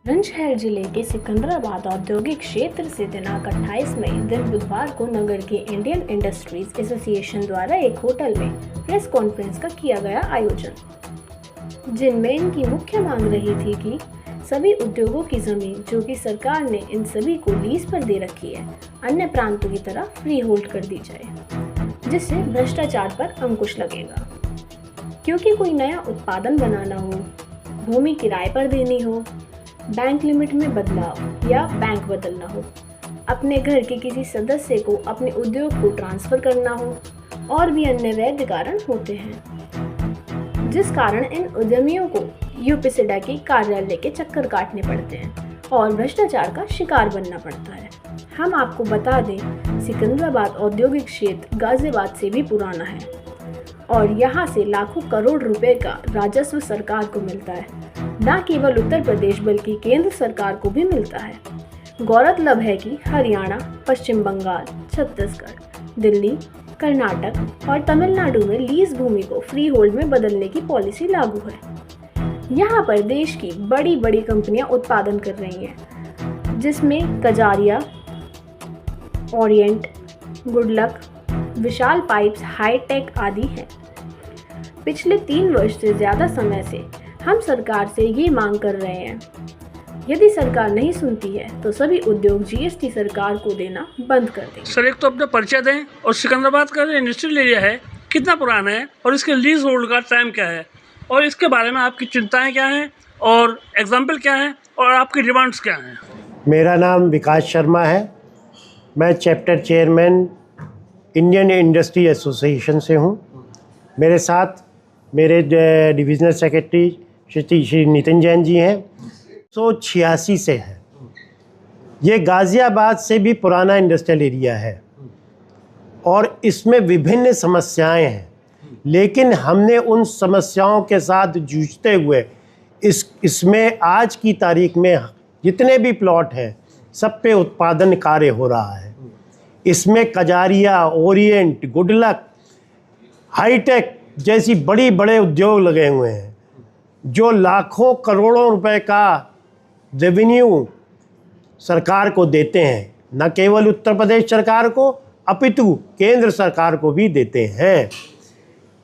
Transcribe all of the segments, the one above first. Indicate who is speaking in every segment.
Speaker 1: बुलंदशहर जिले के सिकंदराबाद औद्योगिक क्षेत्र से दिनांक 28 मई दिन बुधवार को नगर के इंडियन इंडस्ट्रीज एसोसिएशन द्वारा एक होटल में प्रेस कॉन्फ्रेंस का किया गया आयोजन, जिनमें इनकी मुख्य मांग रही थी कि सभी उद्योगों की जमीन जो कि सरकार ने इन सभी को लीज पर दे रखी है, अन्य प्रांतों की तरह फ्री होल्ड कर दी जाए, जिससे भ्रष्टाचार पर अंकुश लगेगा। क्योंकि कोई नया उत्पादन बनाना हो, भूमि किराए पर देनी हो, बैंक लिमिट में बदलाव या बैंक बदलना हो, अपने घर के किसी सदस्य को अपने उद्योग को ट्रांसफर करना हो और भी अन्य वैध कारण होते हैं, जिस कारण इन उद्यमियों को यूपीसीडा के कार्यालय के चक्कर काटने पड़ते हैं और भ्रष्टाचार का शिकार बनना पड़ता है। हम आपको बता दें, सिकंदराबाद औद्योगिक क्षेत्र गाजियाबाद से भी पुराना है और यहाँ से लाखों करोड़ रुपए का राजस्व सरकार को मिलता है। न केवल उत्तर प्रदेश बल्कि केंद्र सरकार को भी मिलता है। गौरतलब है कि हरियाणा, पश्चिम बंगाल, छत्तीसगढ़, दिल्ली, कर्नाटक और तमिलनाडु में लीज भूमि को फ्री होल्ड में बदलने की पॉलिसी लागू है। यहाँ पर देश की बड़ी बड़ी कंपनियां उत्पादन कर रही हैं, जिसमें कजारिया, ओरिएंट, गुडलक, विशाल पाइप्स, हाईटेक आदि हैं। पिछले 3 वर्ष से ज़्यादा समय से हम सरकार से ये मांग कर रहे हैं, यदि सरकार नहीं सुनती है तो सभी उद्योग जीएसटी सरकार को देना बंद कर दें।
Speaker 2: सर, एक तो अपना परिचय दें और सिकंदराबाद का जो इंडस्ट्रियल एरिया है कितना पुराना है और इसके लीज होल्ड का टाइम क्या है और इसके बारे में आपकी चिंताएं क्या हैं और एग्जाम्पल क्या है और आपकी डिमांड्स क्या हैं।
Speaker 3: मेरा नाम विकास शर्मा है। मैं chapter chairman Indian industry association से हूँ। मेरे साथ मेरे डिविजनल सेक्रेटरी श्री नितिन जैन जी हैं। 1986 से है। ये गाज़ियाबाद से भी पुराना इंडस्ट्रियल एरिया है और इसमें विभिन्न समस्याएं हैं, लेकिन हमने उन समस्याओं के साथ जूझते हुए इसमें आज की तारीख में जितने भी प्लॉट हैं सब पे उत्पादन कार्य हो रहा है। इसमें कजारिया, ओरिएंट, गुडलक, हाईटेक जैसी बड़े उद्योग लगे हुए हैं जो लाखों करोड़ों रुपए का रेवेन्यू सरकार को देते हैं। न केवल उत्तर प्रदेश सरकार को अपितु केंद्र सरकार को भी देते हैं।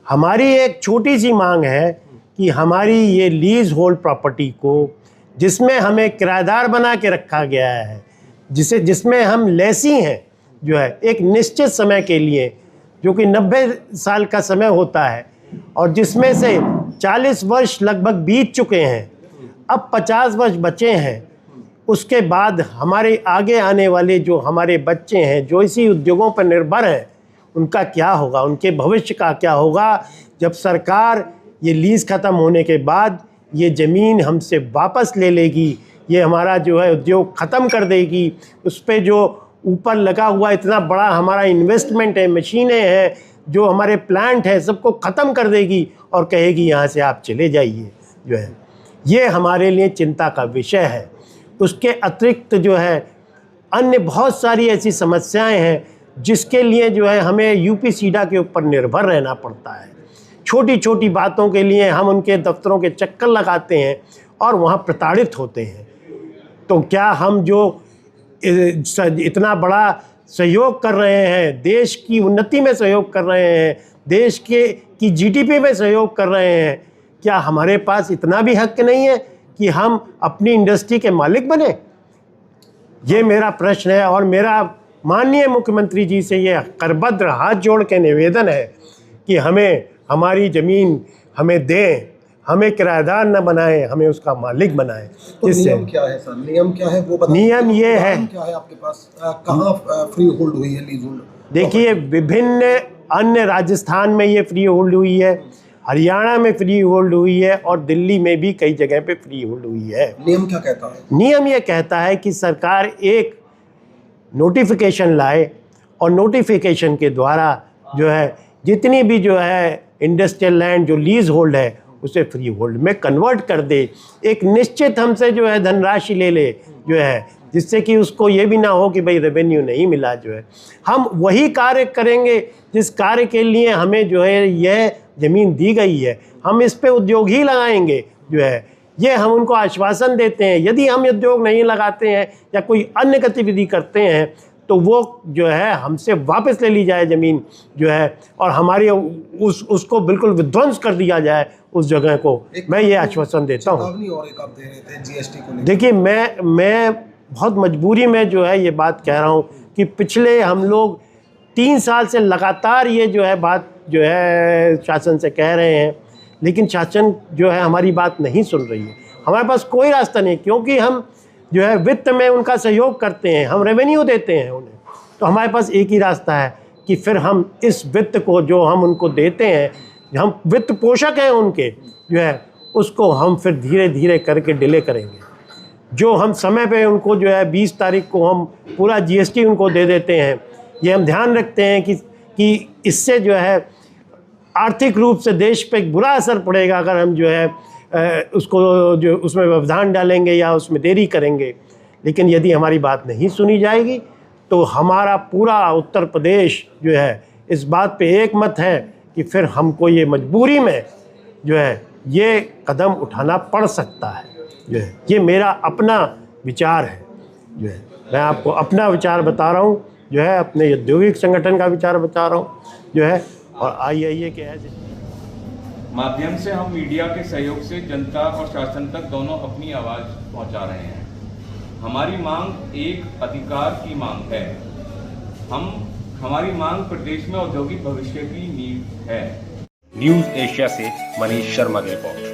Speaker 3: हमारी एक छोटी सी मांग है कि हमारी ये लीज होल्ड प्रॉपर्टी को, जिसमें हमें किराएदार बना के रखा गया है, जिसमें हम लेसी हैं जो है एक निश्चित समय के लिए, जो कि 90 साल का समय होता है और जिसमें से 40 वर्ष लगभग बीत चुके हैं, अब 50 वर्ष बचे हैं। उसके बाद हमारे आगे आने वाले जो हमारे बच्चे हैं जो इसी उद्योगों पर निर्भर हैं, उनका क्या होगा, उनके भविष्य का क्या होगा जब सरकार ये लीज़ ख़त्म होने के बाद ये ज़मीन हमसे वापस ले लेगी, ये हमारा जो है उद्योग ख़त्म कर देगी। उस पर जो ऊपर लगा हुआ इतना बड़ा हमारा इन्वेस्टमेंट है, मशीनें हैं, जो हमारे प्लांट है, सबको ख़त्म कर देगी और कहेगी यहाँ से आप चले जाइए। जो है ये हमारे लिए चिंता का विषय है। उसके अतिरिक्त जो है अन्य बहुत सारी ऐसी समस्याएं हैं जिसके लिए जो है हमें यूपीसीडा के ऊपर निर्भर रहना पड़ता है। छोटी छोटी बातों के लिए हम उनके दफ्तरों के चक्कर लगाते हैं और वहाँ प्रताड़ित होते हैं। तो क्या हम जो इतना बड़ा सहयोग कर रहे हैं, देश की उन्नति में सहयोग कर रहे हैं, देश की जीडीपी में सहयोग कर रहे हैं, क्या हमारे पास इतना भी हक नहीं है कि हम अपनी इंडस्ट्री के मालिक बने? ये मेरा प्रश्न है और मेरा माननीय मुख्यमंत्री जी से ये करबद्ध हाथ जोड़ के निवेदन है कि हमें हमारी ज़मीन हमें दें, हमें किराएदार न बनाएं, हमें उसका मालिक बनाएं।
Speaker 4: तो नियम क्या है सर? नियम क्या है वो बताइए।
Speaker 3: नियम ये है,
Speaker 4: क्या है आपके पास, कहाँ फ्री होल्ड हुई है लीज होल्ड?
Speaker 3: देखिए, विभिन्न अन्य राजस्थान में ये फ्री होल्ड हुई है, हरियाणा में फ्री होल्ड हुई है और दिल्ली में भी कई जगह पे फ्री होल्ड हुई है।
Speaker 4: नियम क्या कहता है?
Speaker 3: नियम ये कहता है कि सरकार एक नोटिफिकेशन लाए और नोटिफिकेशन के द्वारा जो है जितनी भी जो है इंडस्ट्रियल लैंड जो लीज होल्ड है उसे फ्री होल्ड में कन्वर्ट कर दे। एक निश्चित हमसे जो है धनराशि ले ले जो है, जिससे कि उसको ये भी ना हो कि भाई रेवेन्यू नहीं मिला। जो है हम वही कार्य करेंगे जिस कार्य के लिए हमें जो है यह ज़मीन दी गई है, हम इस पे उद्योग ही लगाएंगे। जो है ये हम उनको आश्वासन देते हैं। यदि हम उद्योग नहीं लगाते हैं या कोई अन्य गतिविधि करते हैं तो वो जो है हमसे वापस ले ली जाए ज़मीन जो है, और हमारी उसको बिल्कुल विध्वंस कर दिया जाए उस जगह को। मैं ये आश्वासन देता हूँ।
Speaker 4: और एक आप दे रहे थे जीएसटी को लेकर।
Speaker 3: देखिए, मैं बहुत मजबूरी में जो है ये बात कह रहा हूँ कि पिछले हम लोग 3 साल से लगातार ये जो है बात जो है शासन से कह रहे हैं, लेकिन शासन जो है हमारी बात नहीं सुन रही है। हमारे पास कोई रास्ता नहीं, क्योंकि हम जो है वित्त में उनका सहयोग करते हैं, हम रेवेन्यू देते हैं उन्हें, तो हमारे पास एक ही रास्ता है कि फिर हम इस वित्त को जो हम उनको देते हैं, हम वित्त पोषक हैं उनके जो है, उसको हम फिर धीरे धीरे करके डिले करेंगे। जो हम समय पे उनको जो है 20 तारीख को हम पूरा जीएसटी उनको दे देते हैं, ये हम ध्यान रखते हैं कि इससे जो है आर्थिक रूप से देश पे एक बुरा असर पड़ेगा अगर हम जो है उसको जो उसमें व्यवधान डालेंगे या उसमें देरी करेंगे। लेकिन यदि हमारी बात नहीं सुनी जाएगी तो हमारा पूरा उत्तर प्रदेश जो है इस बात पे एक मत है कि फिर हमको ये मजबूरी में जो है ये कदम उठाना पड़ सकता है। जो है ये मेरा अपना विचार है, जो है मैं आपको अपना विचार बता रहा हूँ, जो है अपने औद्योगिक संगठन का विचार बता रहा हूँ जो है, और IIA के ऐसे
Speaker 5: माध्यम से हम मीडिया के सहयोग से जनता और शासन तक दोनों अपनी आवाज़ पहुंचा रहे हैं। हमारी मांग एक अधिकार की मांग है। हमारी मांग प्रदेश में औद्योगिक भविष्य की नींव है।
Speaker 6: न्यूज़ एशिया से मनीष शर्मा की रिपोर्ट।